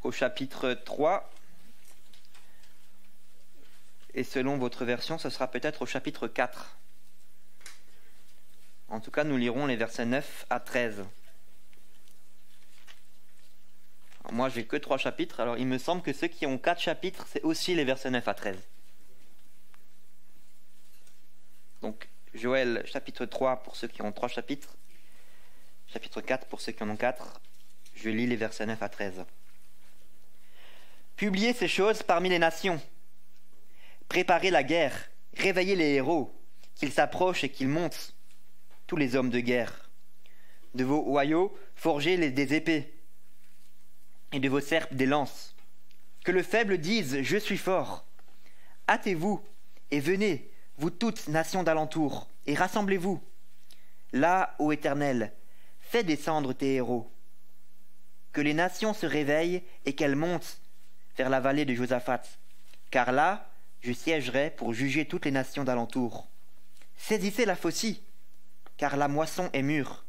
au chapitre 3. Et selon votre version, ce sera peut-être au chapitre 4. En tout cas, nous lirons les versets 9 à 13. Alors moi, j'ai que 3 chapitres, alors il me semble que ceux qui ont 4 chapitres, c'est aussi les versets 9 à 13. Donc, Joël, chapitre 3 pour ceux qui ont 3 chapitres, chapitre 4 pour ceux qui en ont 4. Je lis les versets 9 à 13. Publiez ces choses parmi les nations. Préparez la guerre, réveillez les héros, qu'ils s'approchent et qu'ils montent, tous les hommes de guerre. De vos oyaux, forgez des épées, et de vos serpes des lances. Que le faible dise « Je suis fort ». Hâtez-vous et venez, vous toutes, nations d'alentour, et rassemblez-vous. Là, ô Éternel, fais descendre tes héros. Que les nations se réveillent et qu'elles montent vers la vallée de Josaphat, car là, je siégerai pour juger toutes les nations d'alentour. Saisissez la faucille, car la moisson est mûre.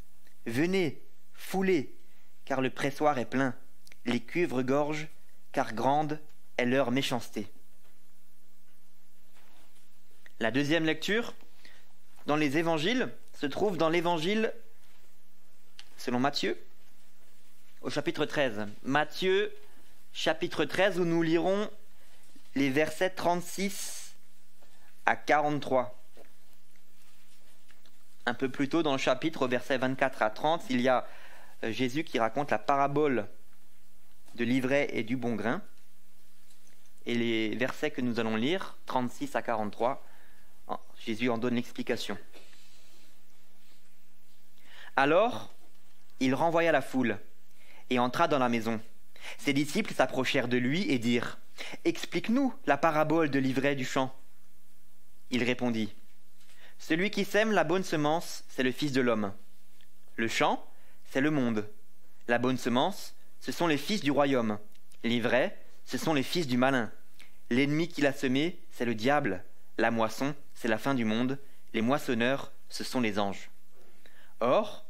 Venez, foulez, car le pressoir est plein. Les cuves regorgent, car grande est leur méchanceté. La deuxième lecture, dans les évangiles, se trouve dans l'évangile selon Matthieu, au chapitre 13. Matthieu, chapitre 13, où nous lirons les versets 36 à 43. Un peu plus tôt dans le chapitre, au verset 24 à 30, il y a Jésus qui raconte la parabole de l'ivraie et du bon grain. Et les versets que nous allons lire, 36 à 43, Jésus en donne l'explication. Alors, il renvoya la foule et entra dans la maison. Ses disciples s'approchèrent de lui et dirent « Explique-nous la parabole de l'ivraie du champ. » Il répondit « Celui qui sème la bonne semence, c'est le Fils de l'homme. Le champ, c'est le monde. La bonne semence, ce sont les fils du royaume. L'ivraie, ce sont les fils du malin. L'ennemi qui l'a semé, c'est le diable. La moisson, c'est la fin du monde. Les moissonneurs, ce sont les anges. Or,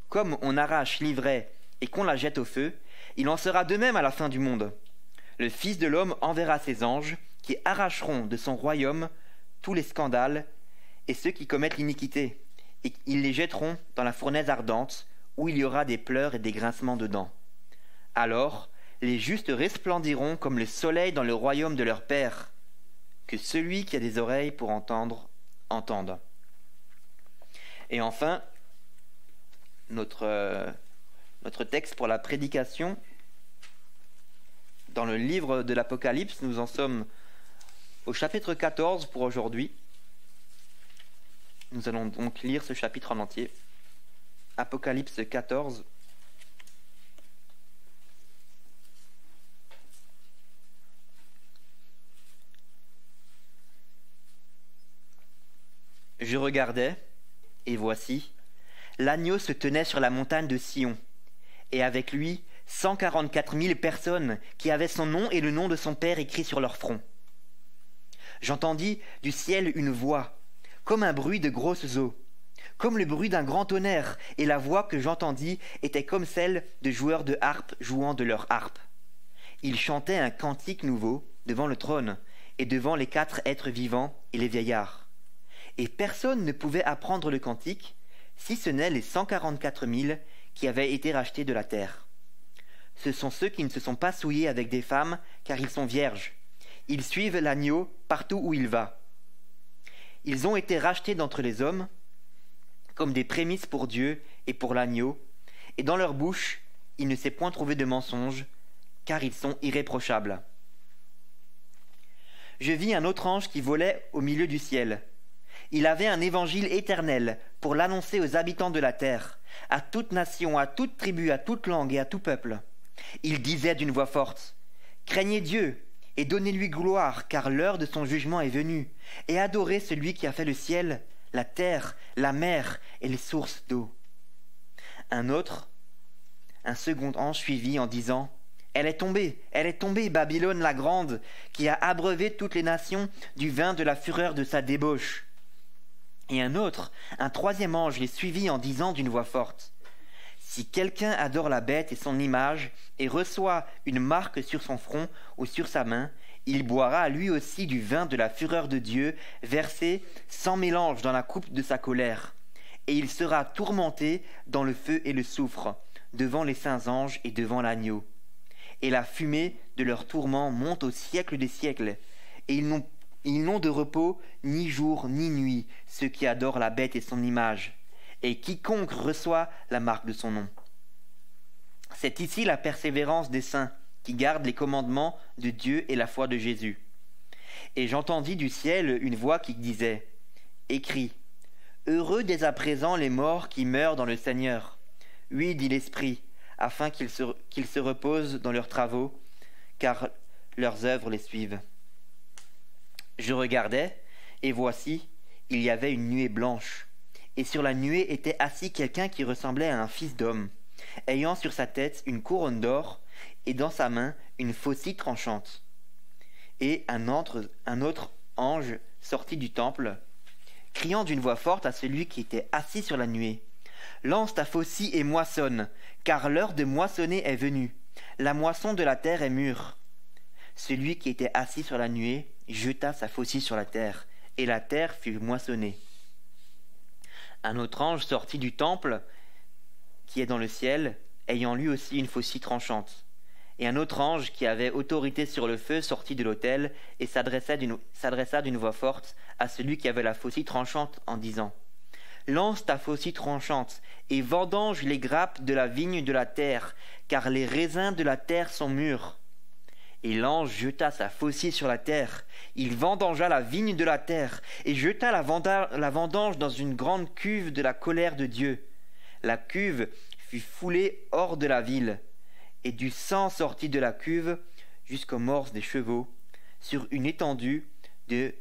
comme on arrache l'ivraie et qu'on la jette au feu, il en sera de même à la fin du monde. Le Fils de l'homme enverra ses anges qui arracheront de son royaume tous les scandales et ceux qui commettent l'iniquité, et ils les jetteront dans la fournaise ardente, où il y aura des pleurs et des grincements de dents. Alors, les justes resplendiront comme le soleil dans le royaume de leur Père. Que celui qui a des oreilles pour entendre, entende. Et enfin, notre texte pour la prédication, dans le livre de l'Apocalypse, nous en sommes au chapitre 14 pour aujourd'hui. Nous allons donc lire ce chapitre en entier. Apocalypse 14. Je regardais, et voici, l'agneau se tenait sur la montagne de Sion, et avec lui 144 000 personnes qui avaient son nom et le nom de son Père écrit sur leur front. J'entendis du ciel une voix, comme un bruit de grosses eaux, comme le bruit d'un grand tonnerre, et la voix que j'entendis était comme celle de joueurs de harpe jouant de leur harpe. Ils chantaient un cantique nouveau devant le trône, et devant les 4 êtres vivants et les vieillards. Et personne ne pouvait apprendre le cantique, si ce n'est les 144 000 qui avaient été rachetés de la terre. Ce sont ceux qui ne se sont pas souillés avec des femmes, car ils sont vierges. Ils suivent l'agneau partout où il va. Ils ont été rachetés d'entre les hommes, comme des prémices pour Dieu et pour l'agneau, et dans leur bouche, il ne s'est point trouvé de mensonge, car ils sont irréprochables. Je vis un autre ange qui volait au milieu du ciel. Il avait un évangile éternel pour l'annoncer aux habitants de la terre, à toute nation, à toute tribu, à toute langue et à tout peuple. Il disait d'une voix forte, « Craignez Dieu et donnez-lui gloire, car l'heure de son jugement est venue, et adorez celui qui a fait le ciel, la terre, la mer et les sources d'eau. » Un second ange suivit en disant, « Elle est tombée, Babylone la grande, qui a abreuvé toutes les nations du vin de la fureur de sa débauche. » Et un troisième ange les suivit en disant d'une voix forte, « Si quelqu'un adore la bête et son image, et reçoit une marque sur son front ou sur sa main, il boira lui aussi du vin de la fureur de Dieu, versé sans mélange dans la coupe de sa colère. Et il sera tourmenté dans le feu et le soufre, devant les saints anges et devant l'agneau. Et la fumée de leur tourment monte au siècle des siècles, et ils n'ont de repos ni jour ni nuit, ceux qui adorent la bête et son image, et quiconque reçoit la marque de son nom. C'est ici la persévérance des saints, qui gardent les commandements de Dieu et la foi de Jésus. Et j'entendis du ciel une voix qui disait « Écris, heureux dès à présent les morts qui meurent dans le Seigneur. Oui, dit l'Esprit, afin qu'ils se reposent dans leurs travaux, car leurs œuvres les suivent. » Je regardais, et voici, il y avait une nuée blanche, et sur la nuée était assis quelqu'un qui ressemblait à un fils d'homme, ayant sur sa tête une couronne d'or, et dans sa main une faucille tranchante. Et un autre ange sortit du temple, criant d'une voix forte à celui qui était assis sur la nuée. « Lance ta faucille et moissonne, car l'heure de moissonner est venue. La moisson de la terre est mûre. » Celui qui était assis sur la nuée jeta sa faucille sur la terre, et la terre fut moissonnée. Un autre ange sortit du temple, qui est dans le ciel, ayant lui aussi une faucille tranchante. Et un autre ange qui avait autorité sur le feu sortit de l'autel et s'adressa d'une voix forte à celui qui avait la faucille tranchante en disant « Lance ta faucille tranchante et vendange les grappes de la vigne de la terre, car les raisins de la terre sont mûrs. » Et l'ange jeta sa faucille sur la terre, il vendangea la vigne de la terre et jeta la vendange dans une grande cuve de la colère de Dieu. La cuve fut foulée hors de la ville, et du sang sortit de la cuve jusqu'aux morses des chevaux, sur une étendue de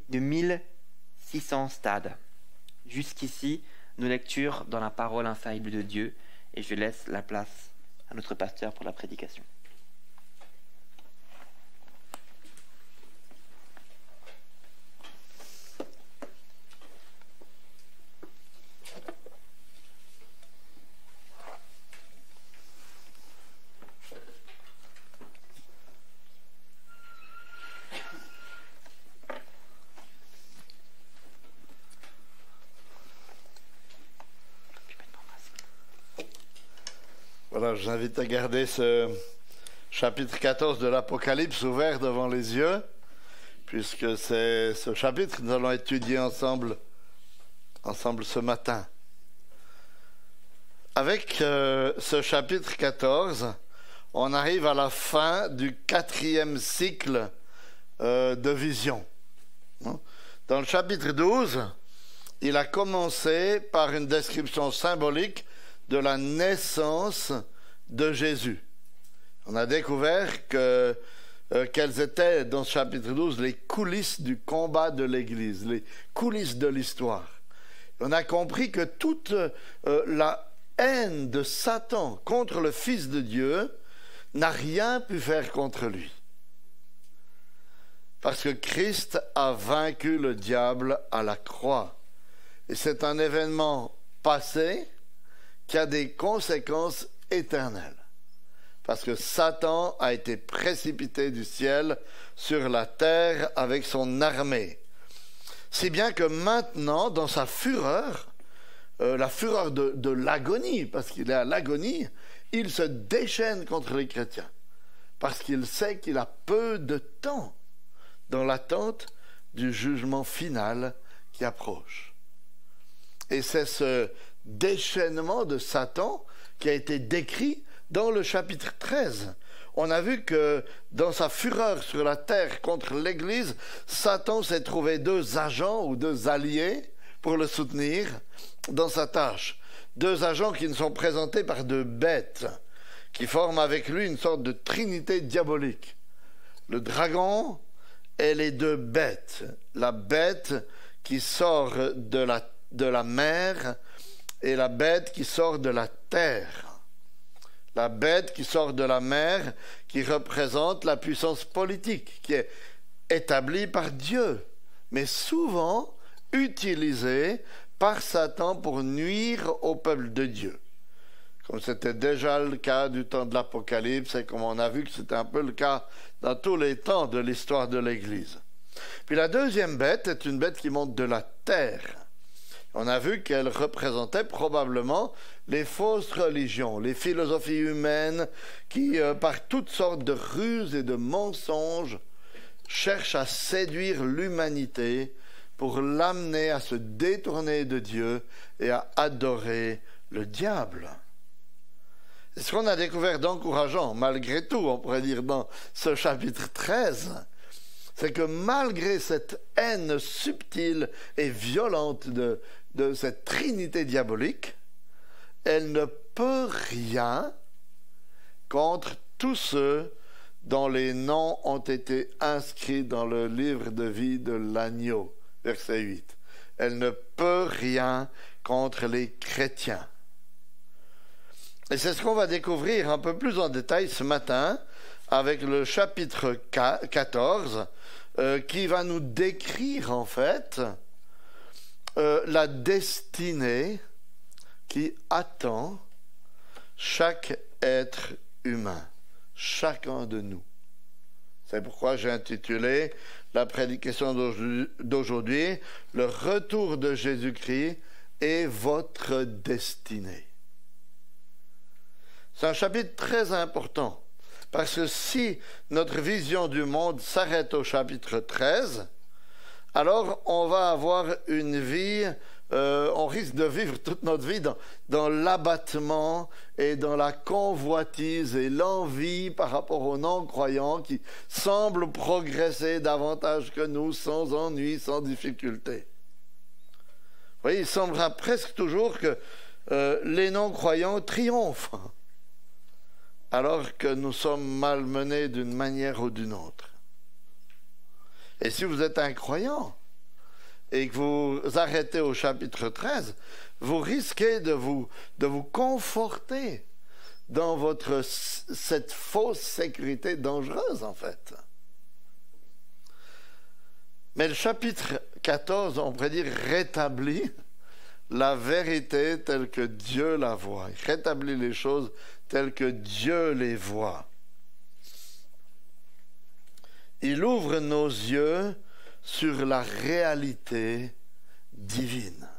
1600 stades. Jusqu'ici, nos lectures dans la parole infaillible de Dieu, et je laisse la place à notre pasteur pour la prédication. Voilà, je vous invite à garder ce chapitre 14 de l'Apocalypse ouvert devant les yeux, puisque c'est ce chapitre que nous allons étudier ensemble ce matin. Avec ce chapitre 14, on arrive à la fin du 4e cycle de vision. Dans le chapitre 12, il a commencé par une description symbolique de la naissance de Jésus. On a découvert quelles étaient dans ce chapitre 12 les coulisses du combat de l'Église, les coulisses de l'histoire. On a compris que toute la haine de Satan contre le Fils de Dieu n'a rien pu faire contre lui. Parce que Christ a vaincu le diable à la croix. Et c'est un événement passé qui a des conséquences éternelles. Parce que Satan a été précipité du ciel sur la terre avec son armée. Si bien que maintenant, dans sa fureur, la fureur de l'agonie, parce qu'il est à l'agonie, il se déchaîne contre les chrétiens. Parce qu'il sait qu'il a peu de temps dans l'attente du jugement final qui approche. Et c'est ce déchaînement de Satan qui a été décrit dans le chapitre 13. On a vu que dans sa fureur sur la terre contre l'Église, Satan s'est trouvé deux agents ou deux alliés pour le soutenir dans sa tâche. Deux agents qui ne sont présentés par deux bêtes, qui forment avec lui une sorte de trinité diabolique. Le dragon et les deux bêtes. La bête qui sort de la mer et la bête qui sort de la terre. La bête qui sort de la mer, qui représente la puissance politique, qui est établie par Dieu, mais souvent utilisée par Satan pour nuire au peuple de Dieu. comme c'était déjà le cas du temps de l'Apocalypse et comme on a vu que c'était un peu le cas dans tous les temps de l'histoire de l'Église. Puis la deuxième bête est une bête qui monte de la terre. On a vu qu'elle représentait probablement les fausses religions, les philosophies humaines qui, par toutes sortes de ruses et de mensonges, cherchent à séduire l'humanité pour l'amener à se détourner de Dieu et à adorer le diable. Et ce qu'on a découvert d'encourageant, malgré tout, on pourrait dire dans ce chapitre 13, c'est que malgré cette haine subtile et violente de cette trinité diabolique, elle ne peut rien contre tous ceux dont les noms ont été inscrits dans le livre de vie de l'agneau. Verset 8. Elle ne peut rien contre les chrétiens. Et c'est ce qu'on va découvrir un peu plus en détail ce matin avec le chapitre 14 qui va nous décrire en fait la destinée qui attend chaque être humain, chacun de nous. C'est pourquoi j'ai intitulé la prédication d'aujourd'hui « Le retour de Jésus-Christ est votre destinée ». C'est un chapitre très important, parce que si notre vision du monde s'arrête au chapitre 13, alors on va avoir une vie, on risque de vivre toute notre vie dans l'abattement et dans la convoitise et l'envie par rapport aux non-croyants qui semblent progresser davantage que nous, sans ennui, sans difficulté. Vous voyez, il semblera presque toujours que les non-croyants triomphent, alors que nous sommes malmenés d'une manière ou d'une autre. Et si vous êtes un croyant et que vous arrêtez au chapitre 13, vous risquez de vous conforter dans cette fausse sécurité dangereuse, en fait. Mais le chapitre 14, on pourrait dire, rétablit la vérité telle que Dieu la voit. Il rétablit les choses telles que Dieu les voit. Il ouvre nos yeux sur la réalité divine.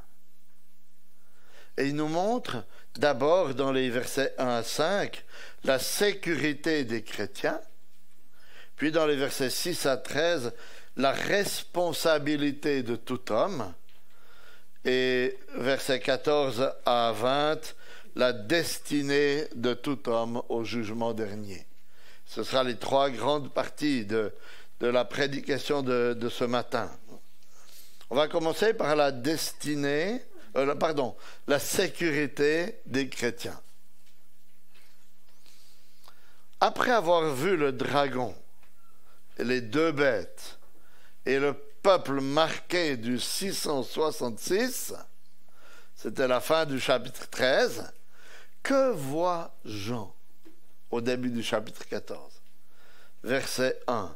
Et il nous montre d'abord dans les versets 1 à 5 la sécurité des chrétiens, puis dans les versets 6 à 13 la responsabilité de tout homme, et versets 14 à 20 la destinée de tout homme au jugement dernier. Ce sera les trois grandes parties de la prédication de ce matin. On va commencer par la destinée, la sécurité des chrétiens. Après avoir vu le dragon, et les deux bêtes, et le peuple marqué du 666, c'était la fin du chapitre 13, que voit Jean au début du chapitre 14? Verset 1.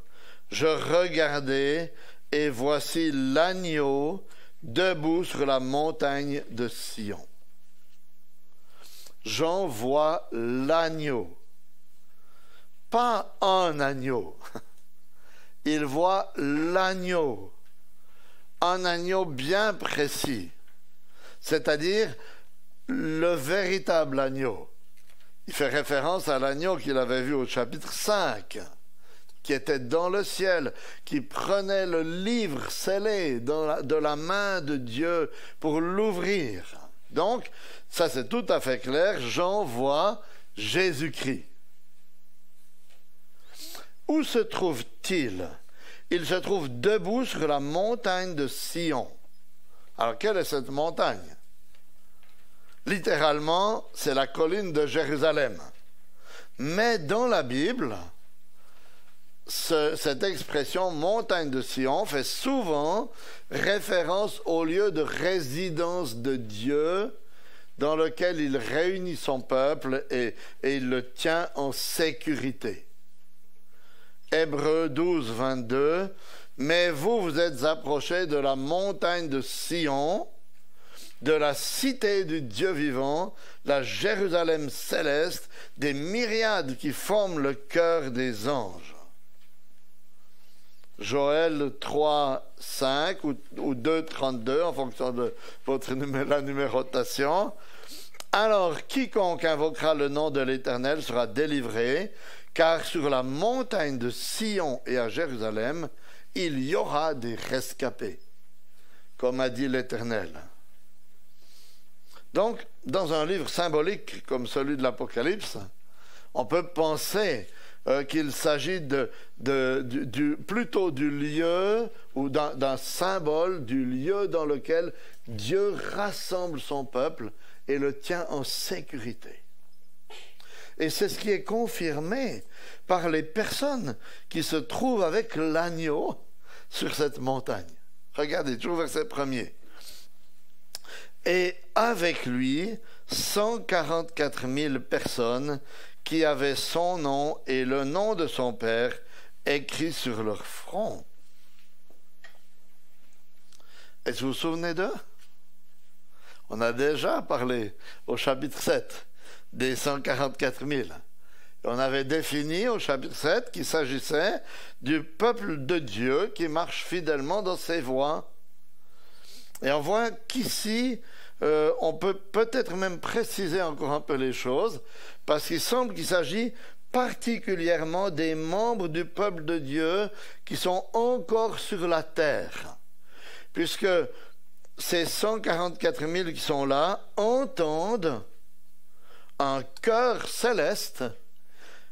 Je regardai et voici l'agneau debout sur la montagne de Sion. Jean voit l'agneau, pas un agneau. Il voit l'agneau, un agneau bien précis, c'est-à-dire le véritable agneau. Il fait référence à l'agneau qu'il avait vu au chapitre 5, qui était dans le ciel, qui prenait le livre scellé de la main de Dieu pour l'ouvrir. Donc, ça c'est tout à fait clair, Jean voit Jésus-Christ. Où se trouve-t-il? Il se trouve debout sur la montagne de Sion. Alors, quelle est cette montagne? Littéralement, c'est la colline de Jérusalem. Mais dans la Bible, cette expression montagne de Sion fait souvent référence au lieu de résidence de Dieu dans lequel il réunit son peuple et il le tient en sécurité. Hébreux 12, 22, « Mais vous êtes approchés de la montagne de Sion, de la cité du Dieu vivant, la Jérusalem céleste, des myriades qui forment le cœur des anges. Joël 3, 5 ou 2, 32, en fonction de la numérotation. Alors, quiconque invoquera le nom de l'Éternel sera délivré, car sur la montagne de Sion et à Jérusalem, il y aura des rescapés, comme a dit l'Éternel. Donc, dans un livre symbolique comme celui de l'Apocalypse, on peut penser qu'il s'agit plutôt du lieu ou d'un symbole du lieu dans lequel Dieu rassemble son peuple et le tient en sécurité. Et c'est ce qui est confirmé par les personnes qui se trouvent avec l'agneau sur cette montagne. Regardez, toujours verset 1er. Et avec lui, 144 000 personnes qui avaient son nom et le nom de son père écrit sur leur front. Est-ce que vous vous souvenez d'eux? On a déjà parlé au chapitre 7 des 144 000. Et on avait défini au chapitre 7 qu'il s'agissait du peuple de Dieu qui marche fidèlement dans ses voies. Et on voit qu'ici, on peut peut-être même préciser encore un peu les choses, parce qu'il semble qu'il s'agit particulièrement des membres du peuple de Dieu qui sont encore sur la terre, puisque ces 144 000 qui sont là entendent un chœur céleste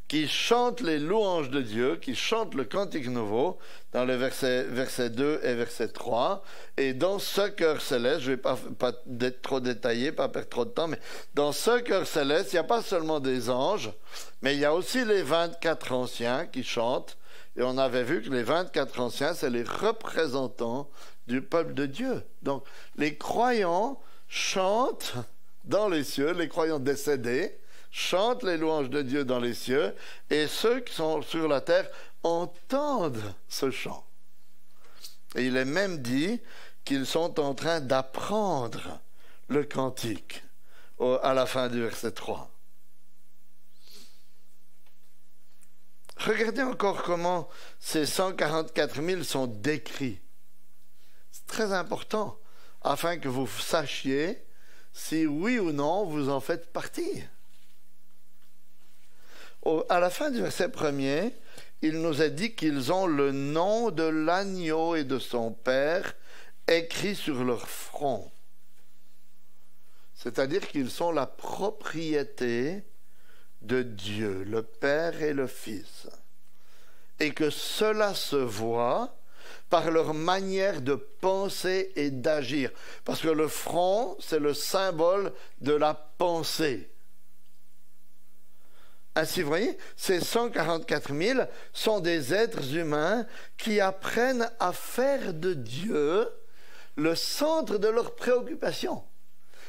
qui chante les louanges de Dieu, qui chante le cantique nouveau, dans le verset 2 et verset 3. Et dans ce chœur céleste, je ne vais pas trop détailler, pas perdre trop de temps, mais dans ce chœur céleste, il n'y a pas seulement des anges, mais il y a aussi les 24 anciens qui chantent. Et on avait vu que les 24 anciens, c'est les représentants du peuple de Dieu. Donc, les croyants chantent dans les cieux, les croyants décédés, chantent les louanges de Dieu dans les cieux, et ceux qui sont sur la terre entendent ce chant. Et il est même dit qu'ils sont en train d'apprendre le cantique à la fin du verset 3. Regardez encore comment ces 144 000 sont décrits. C'est très important afin que vous sachiez si oui ou non vous en faites partie. À la fin du verset 1er, il nous est dit qu'ils ont le nom de l'agneau et de son père écrit sur leur front. C'est-à-dire qu'ils sont la propriété de Dieu, le Père et le Fils. Et que cela se voit par leur manière de penser et d'agir. Parce que le front, c'est le symbole de la pensée. Ainsi, vous voyez, ces 144 000 sont des êtres humains qui apprennent à faire de Dieu le centre de leurs préoccupations,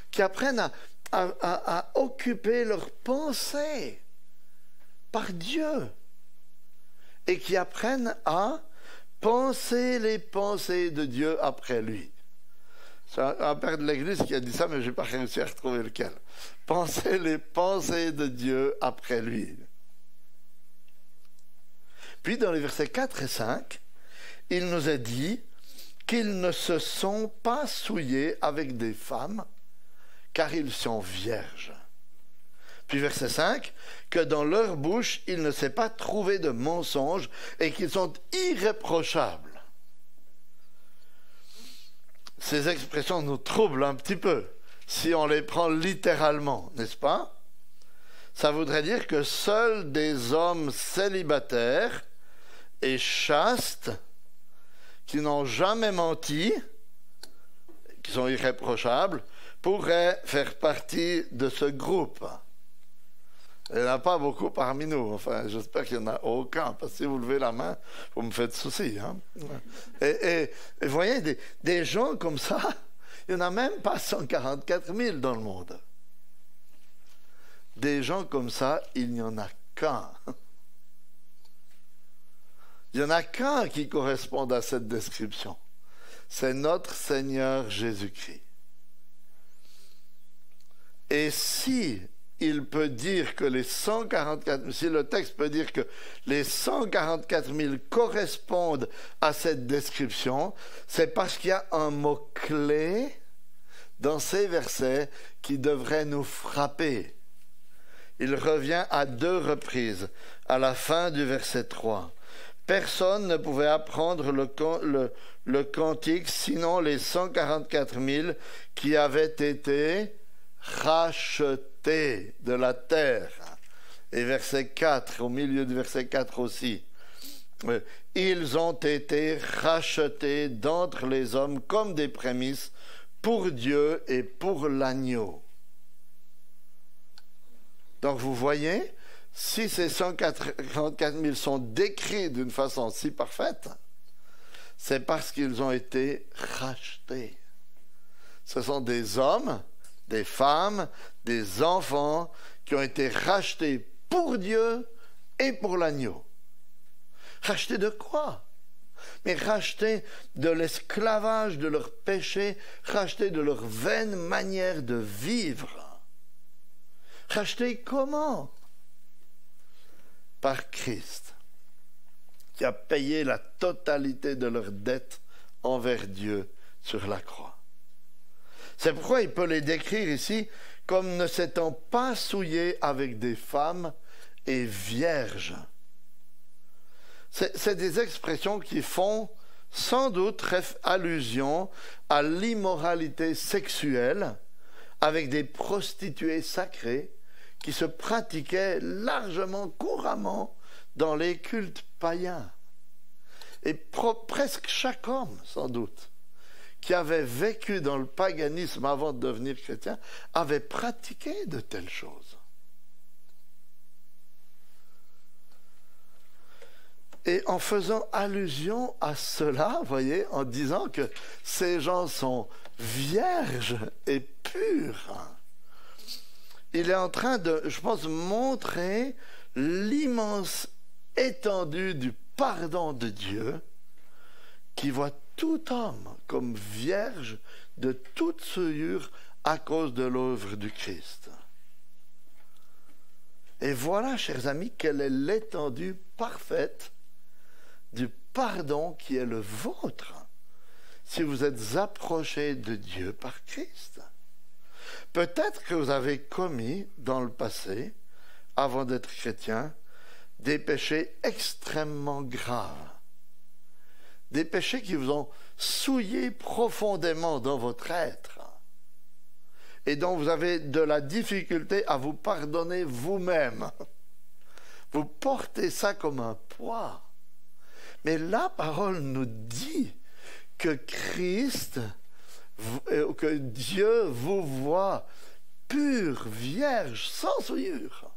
qui apprennent à occuper leurs pensées par Dieu et qui apprennent à penser les pensées de Dieu après lui. C'est un père de l'Église qui a dit ça, mais je n'ai pas réussi à retrouver lequel. Penser les pensées de Dieu après lui. Puis dans les versets 4 et 5, il nous est dit qu'ils ne se sont pas souillés avec des femmes, car ils sont vierges. Puis verset 5, que dans leur bouche, il ne s'est pas trouvé de mensonge et qu'ils sont irréprochables. Ces expressions nous troublent un petit peu, si on les prend littéralement, n'est-ce pas? Ça voudrait dire que seuls des hommes célibataires et chastes, qui n'ont jamais menti, qui sont irréprochables, pourraient faire partie de ce groupe. Il n'y en a pas beaucoup parmi nous. Enfin, j'espère qu'il n'y en a aucun, parce que si vous levez la main, vous me faites souci. Hein? Et vous voyez, des gens comme ça, il n'y en a même pas 144 000 dans le monde. Des gens comme ça, il n'y en a qu'un. Il n'y en a qu'un qui corresponde à cette description. C'est notre Seigneur Jésus-Christ. Et si il peut dire que les 144 000, si le texte peut dire que les 144 000 correspondent à cette description, c'est parce qu'il y a un mot-clé dans ces versets qui devrait nous frapper. Il revient à 2 reprises, à la fin du verset 3. Personne ne pouvait apprendre le cantique sinon les 144 000 qui avaient été rachetés de la terre. Et verset 4, au milieu du verset 4 aussi. Ils ont été rachetés d'entre les hommes comme des prémices pour Dieu et pour l'agneau. Donc vous voyez, si ces 144 000 sont décrits d'une façon si parfaite, c'est parce qu'ils ont été rachetés. Ce sont des hommes, des femmes, des enfants qui ont été rachetés pour Dieu et pour l'agneau. Rachetés de quoi? Mais rachetés de l'esclavage de leur péché, rachetés de leur vaine manière de vivre. Rachetés comment? Par Christ, qui a payé la totalité de leur dette envers Dieu sur la croix. C'est pourquoi il peut les décrire ici comme ne s'étant pas souillés avec des femmes et vierges. C'est des expressions qui font sans doute allusion à l'immoralité sexuelle avec des prostituées sacrées qui se pratiquaient largement, couramment dans les cultes païens. Et presque chaque homme, sans doute, qui avait vécu dans le paganisme avant de devenir chrétien, avait pratiqué de telles choses. Et en faisant allusion à cela, vous voyez, en disant que ces gens sont vierges et purs, il est en train de, je pense, montrer l'immense étendue du pardon de Dieu qui voit tout homme comme vierge de toute souillure à cause de l'œuvre du Christ. Et voilà, chers amis, quelle est l'étendue parfaite du pardon qui est le vôtre si vous êtes approchés de Dieu par Christ. Peut-être que vous avez commis dans le passé, avant d'être chrétien, des péchés extrêmement graves. Des péchés qui vous ont souillé profondément dans votre être et dont vous avez de la difficulté à vous pardonner vous-même. Vous portez ça comme un poids. Mais la parole nous dit que Christ, que Dieu vous voit pur, vierge, sans souillure,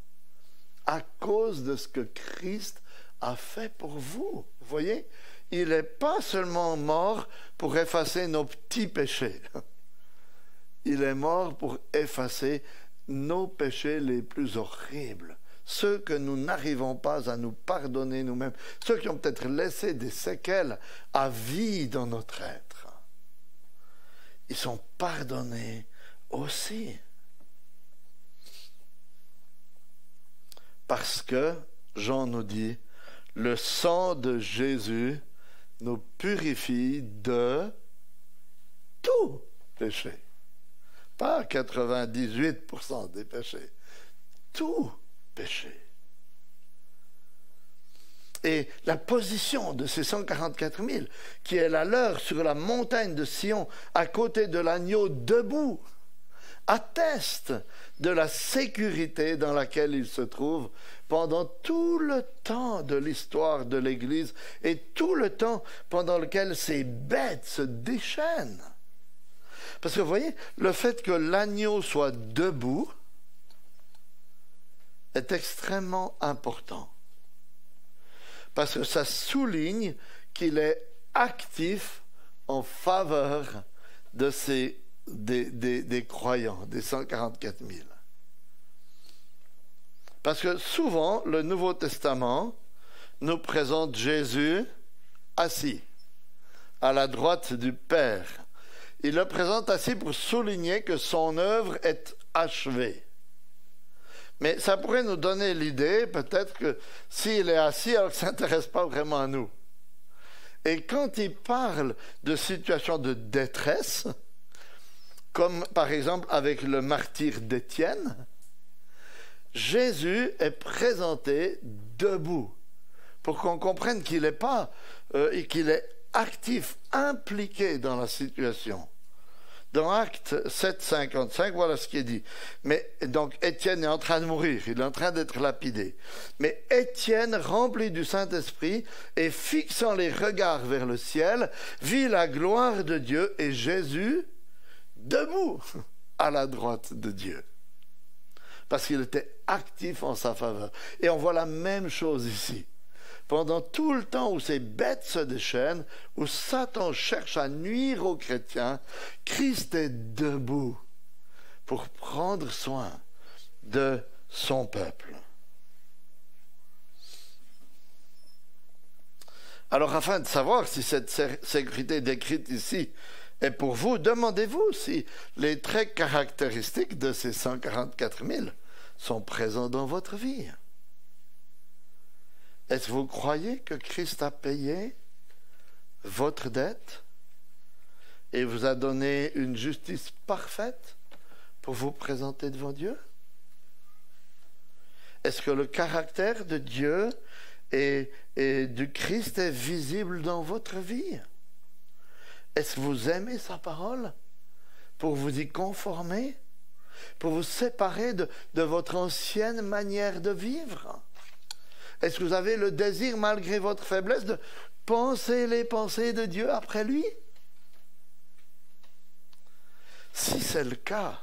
à cause de ce que Christ a fait pour vous. Vous voyez, il n'est pas seulement mort pour effacer nos petits péchés. Il est mort pour effacer nos péchés les plus horribles. Ceux que nous n'arrivons pas à nous pardonner nous-mêmes, ceux qui ont peut-être laissé des séquelles à vie dans notre être, ils sont pardonnés aussi. Parce que, Jean nous dit, le sang de Jésus nous purifie de tout péché. Pas 98% des péchés, tout péché. Et la position de ces 144 000, qui est la leur sur la montagne de Sion, à côté de l'agneau debout, atteste de la sécurité dans laquelle ils se trouvent pendant tout le temps de l'histoire de l'Église et tout le temps pendant lequel ces bêtes se déchaînent. Parce que vous voyez, le fait que l'agneau soit debout est extrêmement important. Parce que ça souligne qu'il est actif en faveur de des croyants, des 144 000. Parce que souvent, le Nouveau Testament nous présente Jésus assis à la droite du Père. Il le présente ainsi pour souligner que son œuvre est achevée. Mais ça pourrait nous donner l'idée, peut-être que s'il est assis, alors que ça n'intéresse pas vraiment à nous. Et quand il parle de situations de détresse, comme par exemple avec le martyre d'Étienne, Jésus est présenté debout pour qu'on comprenne qu'il n'est pas, qu'il est actif, impliqué dans la situation. Dans Actes 7, 55, voilà ce qui est dit. Mais donc Étienne est en train de mourir, il est en train d'être lapidé. Mais Étienne, rempli du Saint-Esprit et fixant les regards vers le ciel, vit la gloire de Dieu et Jésus debout à la droite de Dieu. Parce qu'il était actif en sa faveur. Et on voit la même chose ici. Pendant tout le temps où ces bêtes se déchaînent, où Satan cherche à nuire aux chrétiens, Christ est debout pour prendre soin de son peuple. Alors, afin de savoir si cette sécurité décrite ici est pour vous, demandez-vous si les traits caractéristiques de ces 144 000 sont présents dans votre vie. Est-ce que vous croyez que Christ a payé votre dette et vous a donné une justice parfaite pour vous présenter devant Dieu? Est-ce que le caractère de Dieu et du Christ est visible dans votre vie? Est-ce que vous aimez sa parole pour vous y conformer, pour vous séparer de votre ancienne manière de vivre? Est-ce que vous avez le désir, malgré votre faiblesse, de penser les pensées de Dieu après lui? Si c'est le cas,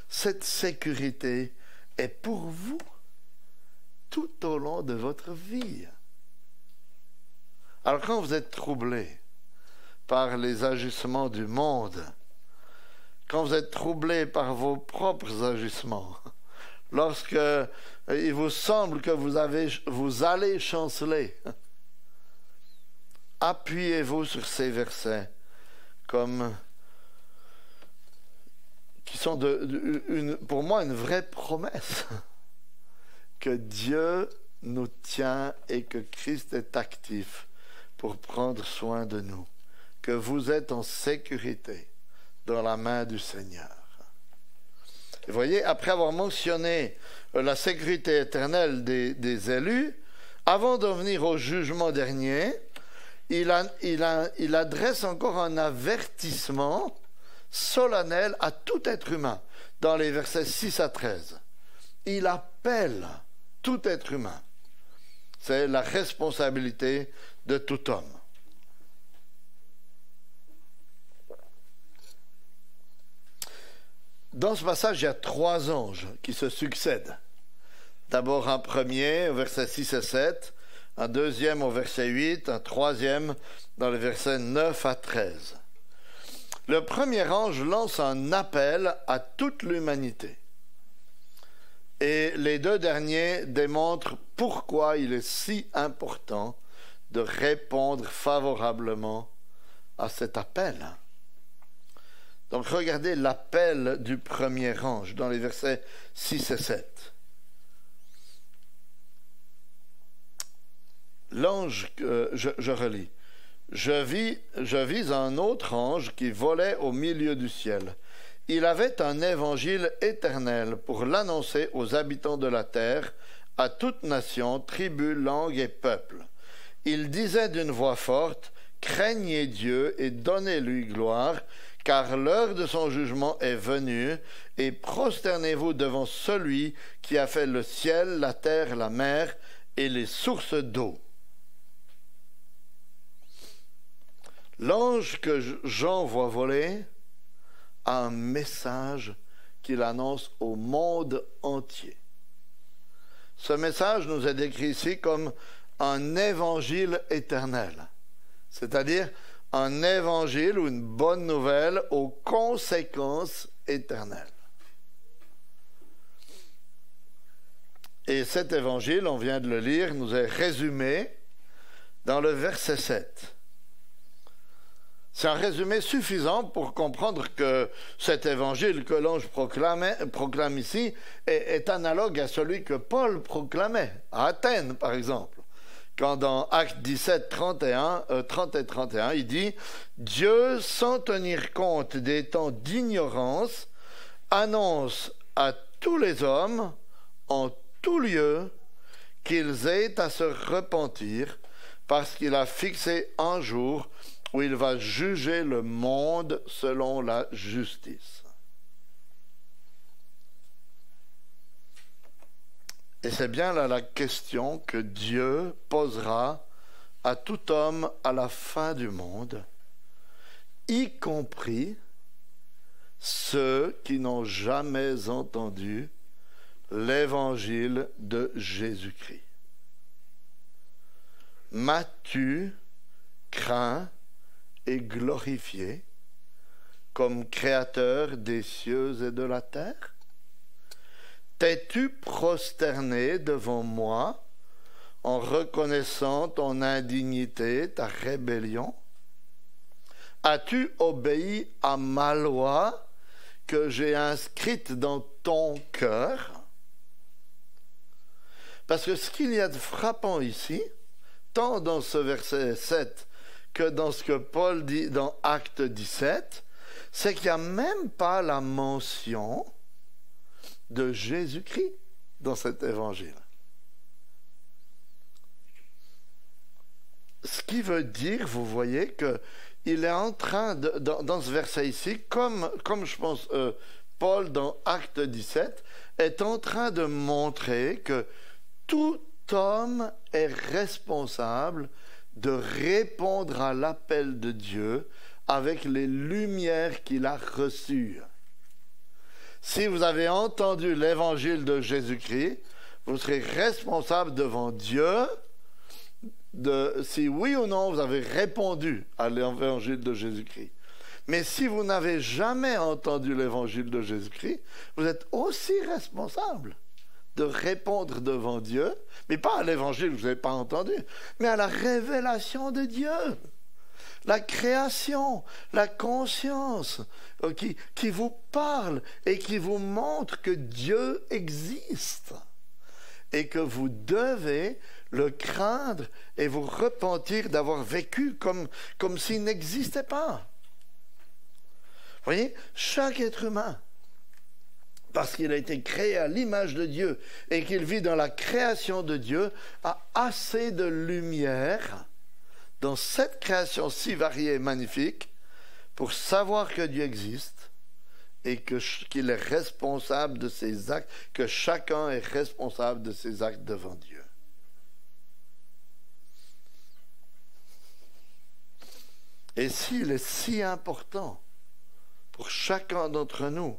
cette sécurité est pour vous tout au long de votre vie. Alors quand vous êtes troublé par les agissements du monde, quand vous êtes troublé par vos propres agissements, lorsque il vous semble que vous allez chanceler, appuyez-vous sur ces versets qui sont pour moi une vraie promesse que Dieu nous tient et que Christ est actif pour prendre soin de nous, que vous êtes en sécurité dans la main du Seigneur. Vous voyez, après avoir mentionné la sécurité éternelle des élus, avant d'en venir au jugement dernier, il adresse encore un avertissement solennel à tout être humain, dans les versets 6 à 13. Il appelle tout être humain. C'est la responsabilité de tout homme. Dans ce passage, il y a 3 anges qui se succèdent. D'abord un premier au verset 6 et 7, un deuxième au verset 8, un troisième dans les versets 9 à 13. Le premier ange lance un appel à toute l'humanité. Et les 2 derniers démontrent pourquoi il est si important de répondre favorablement à cet appel. Donc regardez l'appel du premier ange dans les versets 6 et 7. L'ange, je relis. Je vis un autre ange qui volait au milieu du ciel. Il avait un évangile éternel pour l'annoncer aux habitants de la terre, à toute nation, tribu, langue et peuple. Il disait d'une voix forte, « Craignez Dieu et donnez-lui gloire, car l'heure de son jugement est venue, et prosternez-vous devant celui qui a fait le ciel, la terre, la mer et les sources d'eau. » L'ange que Jean voit voler a un message qu'il annonce au monde entier. Ce message nous est décrit ici comme un évangile éternel, c'est-à-dire un évangile ou une bonne nouvelle aux conséquences éternelles. Et cet évangile, on vient de le lire, nous est résumé dans le verset 7. C'est un résumé suffisant pour comprendre que cet évangile que l'ange proclame ici est analogue à celui que Paul proclamait à Athènes, par exemple. Quand dans Actes 17, 30 et 31, il dit « Dieu, sans tenir compte des temps d'ignorance, annonce à tous les hommes, en tout lieu, qu'ils aient à se repentir, parce qu'il a fixé un jour où il va juger le monde selon la justice. » Et c'est bien là la question que Dieu posera à tout homme à la fin du monde, y compris ceux qui n'ont jamais entendu l'évangile de Jésus-Christ. M'as-tu craint et glorifié comme créateur des cieux et de la terre? T'es-tu prosterné devant moi en reconnaissant ton indignité, ta rébellion? As-tu obéi à ma loi que j'ai inscrite dans ton cœur? Parce que ce qu'il y a de frappant ici, tant dans ce verset 7 que dans ce que Paul dit dans Acte 17, c'est qu'il n'y a même pas la mention de Jésus-Christ dans cet évangile. Ce qui veut dire, vous voyez, qu'il est en train, dans ce verset ici, comme je pense Paul dans Acte 17, est en train de montrer que tout homme est responsable de répondre à l'appel de Dieu avec les lumières qu'il a reçues. Si vous avez entendu l'évangile de Jésus-Christ, vous serez responsable devant Dieu de si oui ou non vous avez répondu à l'évangile de Jésus-Christ. Mais si vous n'avez jamais entendu l'évangile de Jésus-Christ, vous êtes aussi responsable de répondre devant Dieu, mais pas à l'évangile que vous n'avez pas entendu, mais à la révélation de Dieu. La création, la conscience qui vous parle et qui vous montre que Dieu existe et que vous devez le craindre et vous repentir d'avoir vécu comme s'il n'existait pas. Vous voyez, chaque être humain, parce qu'il a été créé à l'image de Dieu et qu'il vit dans la création de Dieu, a assez de lumière dans cette création si variée et magnifique pour savoir que Dieu existe et qu'il est responsable de ses actes, que chacun est responsable de ses actes devant Dieu. Et s'il est si important pour chacun d'entre nous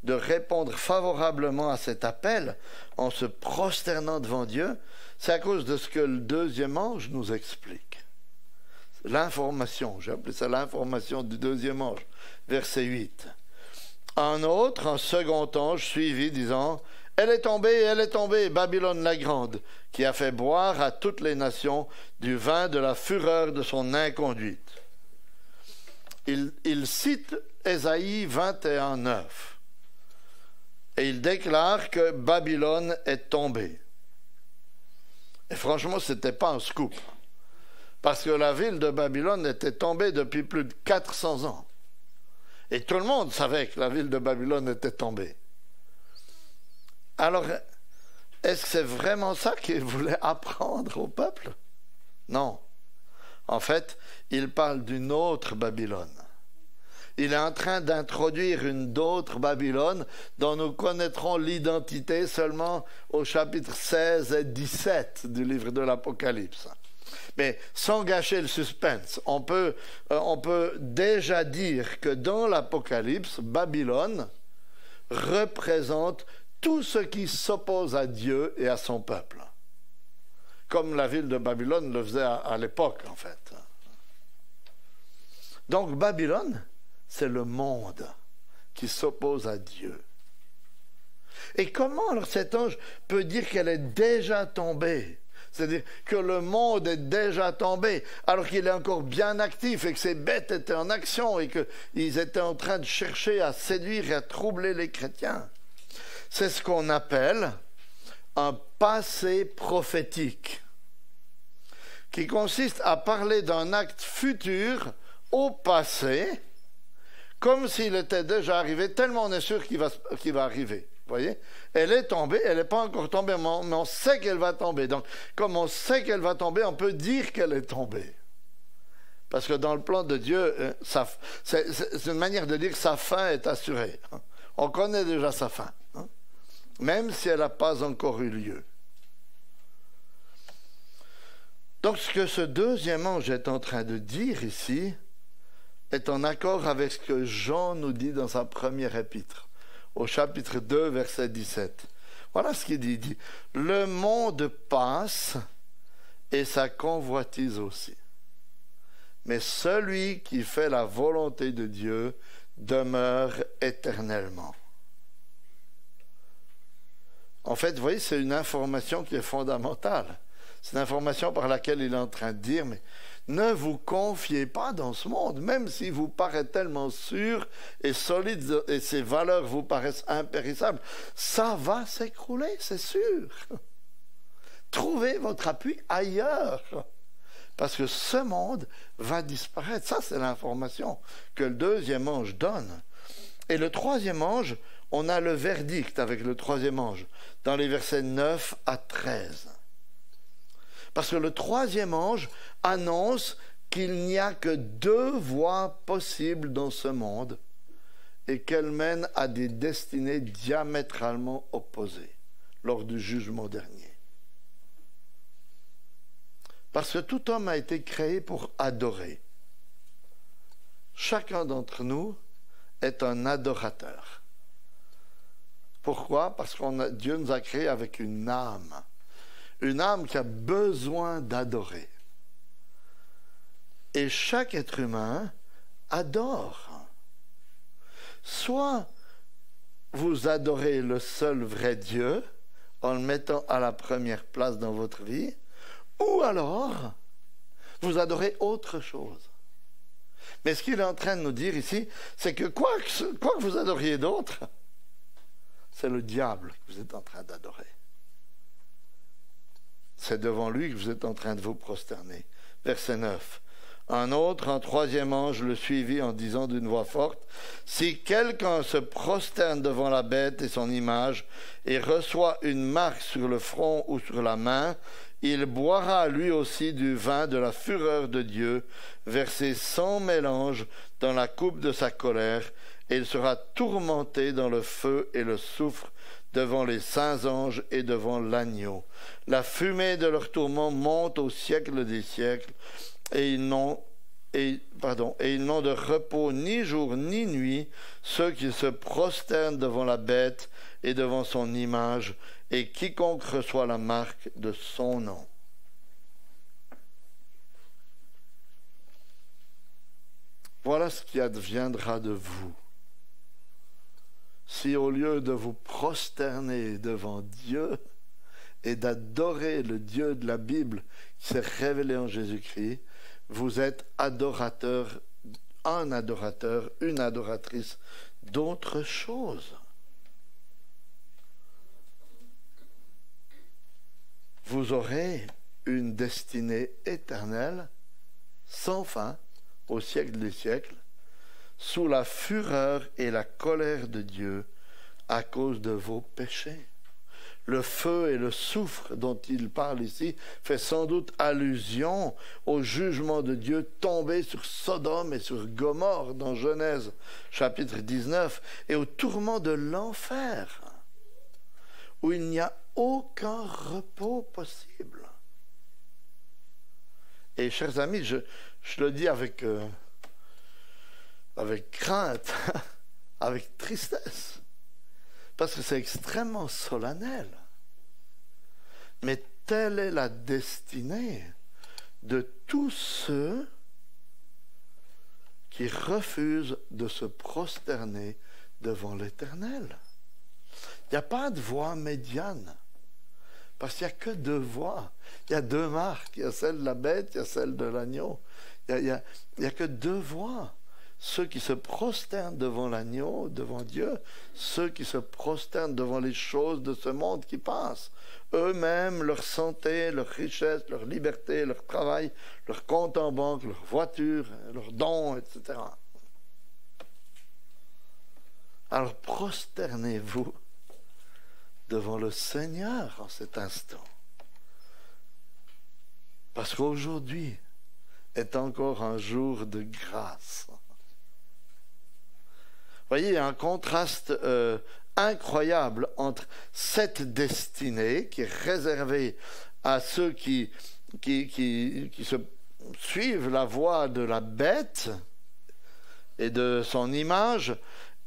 de répondre favorablement à cet appel en se prosternant devant Dieu, c'est à cause de ce que le deuxième ange nous explique. L'information, j'ai appelé ça l'information du deuxième ange, verset 8. Un second ange suivit, disant « Elle est tombée, Babylone la grande, qui a fait boire à toutes les nations du vin de la fureur de son inconduite. » Il cite Ésaïe 21, 9. Et il déclare que Babylone est tombée. Et franchement, ce n'était pas un scoop. Parce que la ville de Babylone était tombée depuis plus de 400 ans. Et tout le monde savait que la ville de Babylone était tombée. Alors, est-ce que c'est vraiment ça qu'il voulait apprendre au peuple? Non. En fait, il parle d'une autre Babylone. Il est en train d'introduire une autre Babylone dont nous connaîtrons l'identité seulement au chapitre 16 et 17 du livre de l'Apocalypse. Mais sans gâcher le suspense, on peut déjà dire que dans l'Apocalypse, Babylone représente tout ce qui s'oppose à Dieu et à son peuple. Comme la ville de Babylone le faisait à l'époque, en fait. Donc Babylone, c'est le monde qui s'oppose à Dieu. Et comment alors cet ange peut dire qu'elle est déjà tombée? C'est-à-dire que le monde est déjà tombé, alors qu'il est encore bien actif et que ces bêtes étaient en action et qu'ils étaient en train de chercher à séduire et à troubler les chrétiens. C'est ce qu'on appelle un passé prophétique, qui consiste à parler d'un acte futur au passé, comme s'il était déjà arrivé, tellement on est sûr qu'il va arriver. Vous voyez? Elle est tombée, elle n'est pas encore tombée, mais on sait qu'elle va tomber. Donc, comme on sait qu'elle va tomber, on peut dire qu'elle est tombée. Parce que dans le plan de Dieu, c'est une manière de dire que sa fin est assurée. On connaît déjà sa fin, même si elle n'a pas encore eu lieu. Donc, ce que ce deuxième ange est en train de dire ici est en accord avec ce que Jean nous dit dans sa première épître, au chapitre 2, verset 17. Voilà ce qu'il dit. Il dit, « Le monde passe et sa convoitise aussi. Mais celui qui fait la volonté de Dieu demeure éternellement. » En fait, vous voyez, c'est une information qui est fondamentale. C'est une information par laquelle il est en train de dire, mais ne vous confiez pas dans ce monde, même s'il vous paraît tellement sûr et solide et ses valeurs vous paraissent impérissables. Ça va s'écrouler, c'est sûr. Trouvez votre appui ailleurs, parce que ce monde va disparaître. Ça, c'est l'information que le deuxième ange donne. Et le troisième ange, on a le verdict avec le troisième ange, dans les versets 9 à 13. Parce que le troisième ange annonce qu'il n'y a que deux voies possibles dans ce monde et qu'elles mènent à des destinées diamétralement opposées lors du jugement dernier. Parce que tout homme a été créé pour adorer. Chacun d'entre nous est un adorateur. Pourquoi? Parce que Dieu nous a créés avec une âme qui a besoin d'adorer. Et chaque être humain adore. Soit vous adorez le seul vrai Dieu en le mettant à la première place dans votre vie, ou alors vous adorez autre chose. Mais ce qu'il est en train de nous dire ici, c'est que quoi que vous adoriez d'autre, c'est le diable que vous êtes en train d'adorer. C'est devant lui que vous êtes en train de vous prosterner. Verset 9. Un troisième ange le suivit en disant d'une voix forte, « Si quelqu'un se prosterne devant la bête et son image et reçoit une marque sur le front ou sur la main, il boira lui aussi du vin de la fureur de Dieu, versé sans mélange dans la coupe de sa colère, et il sera tourmenté dans le feu et le soufre devant les saints anges et devant l'agneau. La fumée de leur tourment monte au siècle des siècles, et ils n'ont de repos ni jour ni nuit, ceux qui se prosternent devant la bête et devant son image, et quiconque reçoit la marque de son nom. » Voilà ce qui adviendra de vous si au lieu de vous prosterner devant Dieu et d'adorer le Dieu de la Bible qui s'est révélé en Jésus-Christ, vous êtes adorateur, un adorateur, une adoratrice d'autre chose. Vous aurez une destinée éternelle, sans fin, au siècle des siècles, sous la fureur et la colère de Dieu à cause de vos péchés. Le feu et le soufre dont il parle ici fait sans doute allusion au jugement de Dieu tombé sur Sodome et sur Gomorrhe dans Genèse chapitre 19 et au tourment de l'enfer où il n'y a aucun repos possible. Et chers amis, je le dis avec crainte, avec tristesse, parce que c'est extrêmement solennel. Mais telle est la destinée de tous ceux qui refusent de se prosterner devant l'Éternel. Il n'y a pas de voie médiane. Parce qu'il n'y a que deux voies. Il y a deux marques. Il y a celle de la bête, il y a celle de l'agneau. Il n'y a que deux voies. Ceux qui se prosternent devant l'agneau, devant Dieu, ceux qui se prosternent devant les choses de ce monde qui passent. Eux-mêmes, leur santé, leur richesse, leur liberté, leur travail, leur compte en banque, leur voiture, leurs dons, etc. Alors prosternez-vous devant le Seigneur en cet instant. Parce qu'aujourd'hui est encore un jour de grâce. Vous voyez, il y a un contraste incroyable entre cette destinée qui est réservée à ceux qui se suivent la voie de la bête et de son image,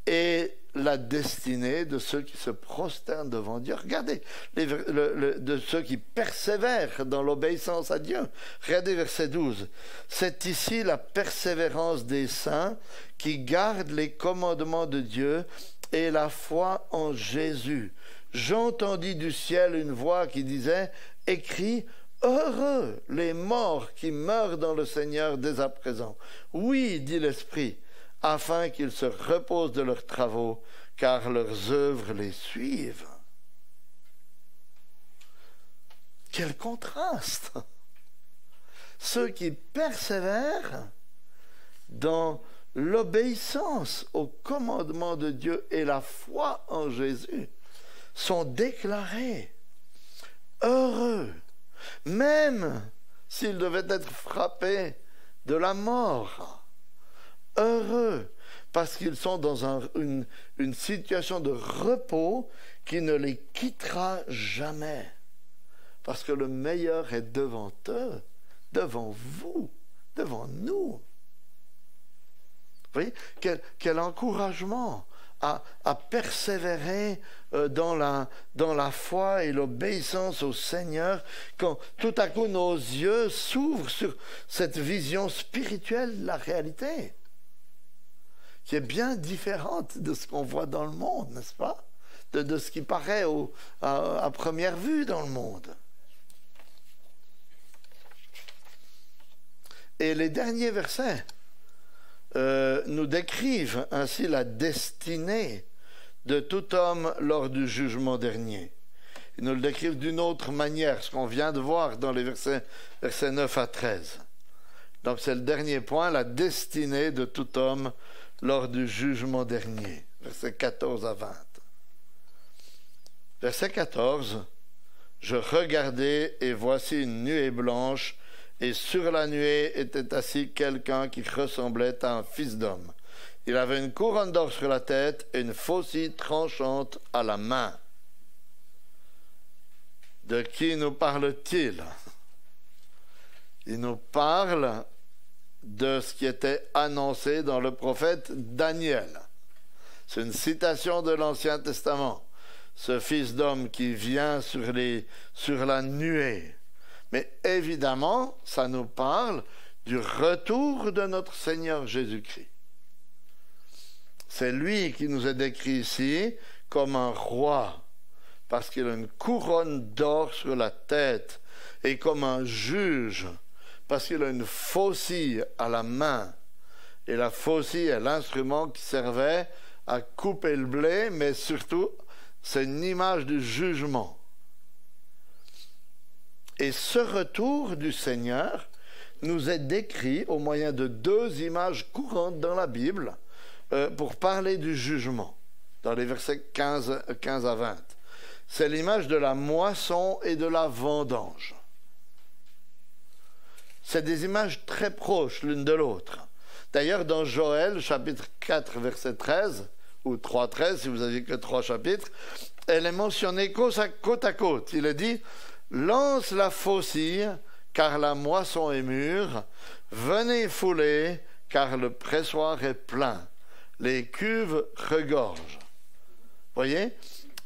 et la destinée de ceux qui se prosternent devant Dieu. Regardez, de ceux qui persévèrent dans l'obéissance à Dieu. Regardez verset 12. C'est ici la persévérance des saints qui gardent les commandements de Dieu et la foi en Jésus. J'entendis du ciel une voix qui disait, écrit, heureux les morts qui meurent dans le Seigneur dès à présent. Oui, dit l'Esprit, afin qu'ils se reposent de leurs travaux, car leurs œuvres les suivent. Quel contraste! Ceux qui persévèrent dans l'obéissance au commandement de Dieu et la foi en Jésus sont déclarés heureux, même s'ils devaient être frappés de la mort. Heureux, parce qu'ils sont dans une situation de repos qui ne les quittera jamais. Parce que le meilleur est devant eux, devant vous, devant nous. Vous voyez, quel encouragement à persévérer dans la foi et l'obéissance au Seigneur, quand tout à coup nos yeux s'ouvrent sur cette vision spirituelle de la réalité, qui est bien différente de ce qu'on voit dans le monde, n'est-ce pas? De ce qui paraît à première vue dans le monde. Et les derniers versets nous décrivent ainsi la destinée de tout homme lors du jugement dernier. Ils nous le décrivent d'une autre manière, ce qu'on vient de voir dans les versets 9 à 13. Donc c'est le dernier point, la destinée de tout homme lors du jugement dernier, versets 14 à 20. Verset 14, « Je regardai, et voici une nuée blanche, et sur la nuée était assis quelqu'un qui ressemblait à un fils d'homme. Il avait une couronne d'or sur la tête et une faucille tranchante à la main. » De qui nous parle-t-il? Il nous parle de ce qui était annoncé dans le prophète Daniel. C'est une citation de l'Ancien Testament. Ce fils d'homme qui vient sur la nuée. Mais évidemment, ça nous parle du retour de notre Seigneur Jésus-Christ. C'est lui qui nous est décrit ici comme un roi, parce qu'il a une couronne d'or sur la tête, et comme un juge, parce qu'il a une faucille à la main. Et la faucille est l'instrument qui servait à couper le blé, mais surtout, c'est une image du jugement. Et ce retour du Seigneur nous est décrit au moyen de deux images courantes dans la Bible pour parler du jugement, dans les versets 15 à 20. C'est l'image de la moisson et de la vendange. C'est des images très proches l'une de l'autre. D'ailleurs, dans Joël, chapitre 4, verset 13, ou 3.13, si vous n'aviez que 3 chapitres, elle est mentionnée côte à côte. Il est dit, « Lance la faucille, car la moisson est mûre. Venez fouler, car le pressoir est plein. Les cuves regorgent. » Voyez,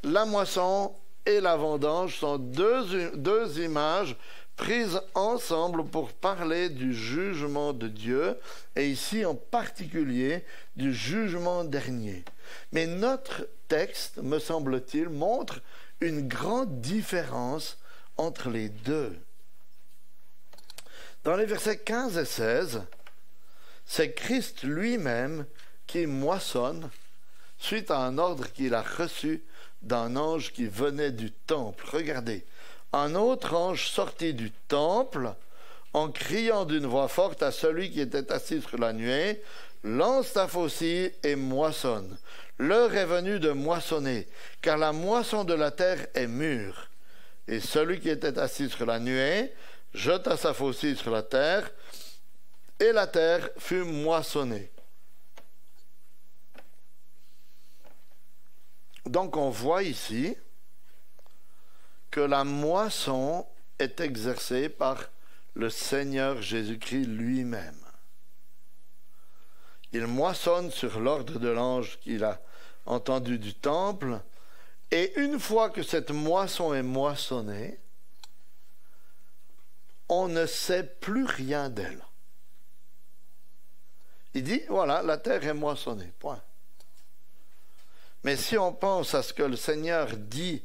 la moisson et la vendange sont deux images prises ensemble pour parler du jugement de Dieu, et ici en particulier du jugement dernier. Mais notre texte, me semble-t-il, montre une grande différence entre les deux. Dans les versets 15 et 16, c'est Christ lui-même qui moissonne suite à un ordre qu'il a reçu d'un ange qui venait du temple. Regardez, un autre ange sortit du temple en criant d'une voix forte à celui qui était assis sur la nuée, « Lance ta faucille et moissonne. L'heure est venue de moissonner, car la moisson de la terre est mûre. » Et celui qui était assis sur la nuée jeta sa faucille sur la terre, et la terre fut moissonnée. Donc on voit ici que la moisson est exercée par le Seigneur Jésus-Christ lui-même. Il moissonne sur l'ordre de l'ange qu'il a entendu du temple, et une fois que cette moisson est moissonnée, on ne sait plus rien d'elle. Il dit, voilà, la terre est moissonnée, point. Mais si on pense à ce que le Seigneur dit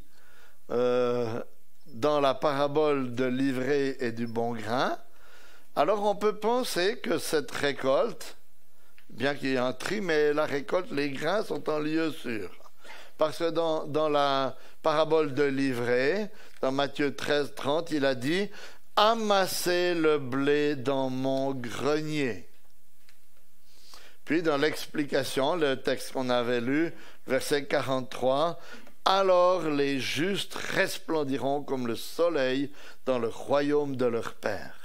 dans la parabole de l'ivraie et du bon grain, alors on peut penser que cette récolte, bien qu'il y ait un tri, mais la récolte, les grains sont en lieu sûr. Parce que dans la parabole de l'ivraie, dans Matthieu 13, 30, il a dit « Amassez le blé dans mon grenier ». Puis dans l'explication, le texte qu'on avait lu, verset 43, « Alors les justes resplendiront comme le soleil dans le royaume de leur Père. »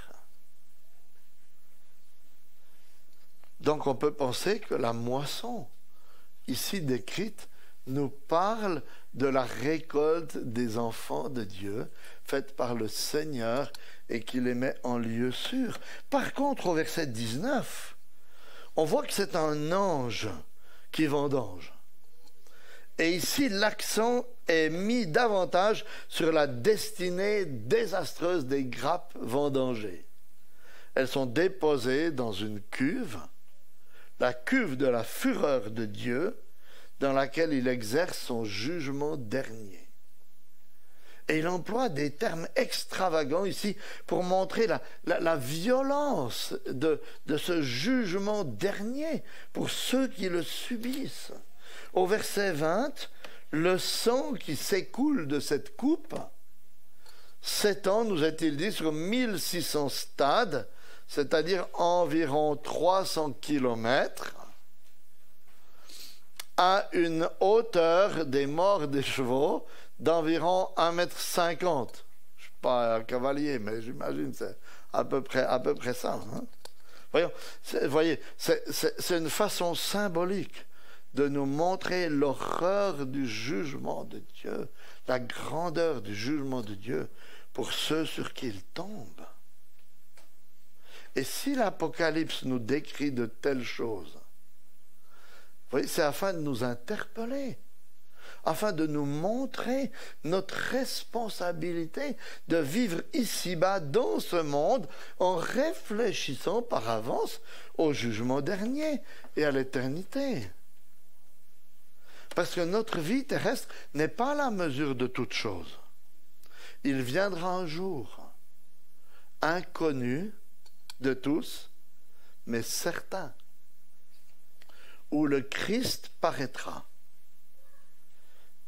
Donc on peut penser que la moisson, ici décrite, nous parle de la récolte des enfants de Dieu, faite par le Seigneur et qui les met en lieu sûr. Par contre, au verset 19, on voit que c'est un ange qui vendange. Et ici, l'accent est mis davantage sur la destinée désastreuse des grappes vendangées. Elles sont déposées dans une cuve, la cuve de la fureur de Dieu, dans laquelle il exerce son jugement dernier. Et il emploie des termes extravagants ici pour montrer la violence de ce jugement dernier pour ceux qui le subissent. Au verset 20, le sang qui s'écoule de cette coupe s'étend, nous est-il dit, sur 1600 stades, c'est-à-dire environ 300 kilomètres, à une hauteur des morts des chevaux d'environ 1,50 m. Je ne suis pas un cavalier, mais j'imagine que c'est à peu près ça. Hein? Voyez, c'est une façon symbolique de nous montrer l'horreur du jugement de Dieu, la grandeur du jugement de Dieu pour ceux sur qui il tombe. Et si l'Apocalypse nous décrit de telles choses, vous voyez, c'est afin de nous interpeller, afin de nous montrer notre responsabilité de vivre ici-bas dans ce monde en réfléchissant par avance au jugement dernier et à l'éternité. Parce que notre vie terrestre n'est pas la mesure de toute chose. Il viendra un jour, inconnu de tous, mais certain, où le Christ paraîtra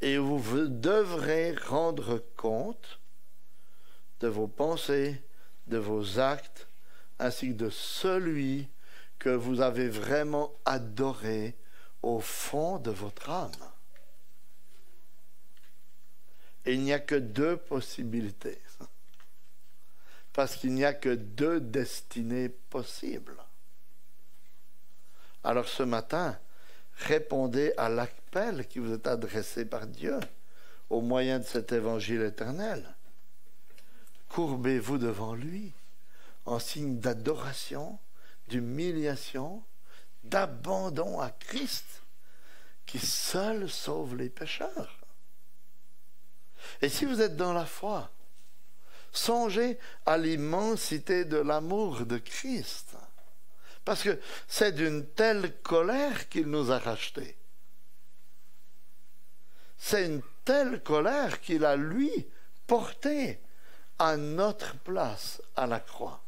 et où vous devrez rendre compte de vos pensées, de vos actes, ainsi que de celui que vous avez vraiment adoré au fond de votre âme. Et il n'y a que deux possibilités, parce qu'il n'y a que deux destinées possibles. Alors ce matin, répondez à l'appel qui vous est adressé par Dieu au moyen de cet évangile éternel. Courbez-vous devant lui en signe d'adoration, d'humiliation, d'abandon à Christ qui seul sauve les pécheurs. Et si vous êtes dans la foi, songez à l'immensité de l'amour de Christ. Parce que c'est d'une telle colère qu'il nous a rachetés. C'est une telle colère qu'il a, lui, portée à notre place à la croix.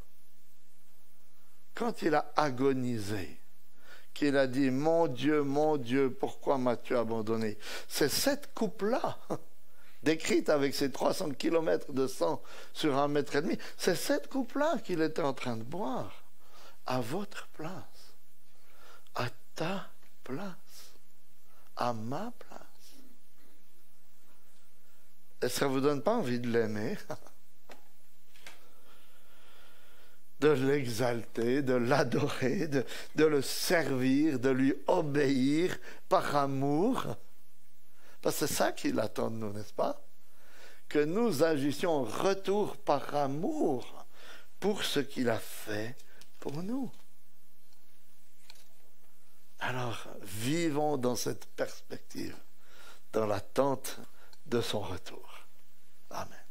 Quand il a agonisé, qu'il a dit « Mon Dieu, pourquoi m'as-tu abandonné ?» C'est cette coupe-là, décrite avec ses 300 kilomètres de sang sur 1,5 mètre, c'est cette coupe-là qu'il était en train de boire, à votre place, à ta place, à ma place. Et ça ne vous donne pas envie de l'aimer, de l'exalter, de l'adorer, de le servir, de lui obéir par amour? Parce que c'est ça qu'il attend de nous, n'est-ce pas? Que nous agissions en retour par amour pour ce qu'il a fait pour nous. Alors, vivons dans cette perspective, dans l'attente de son retour. Amen.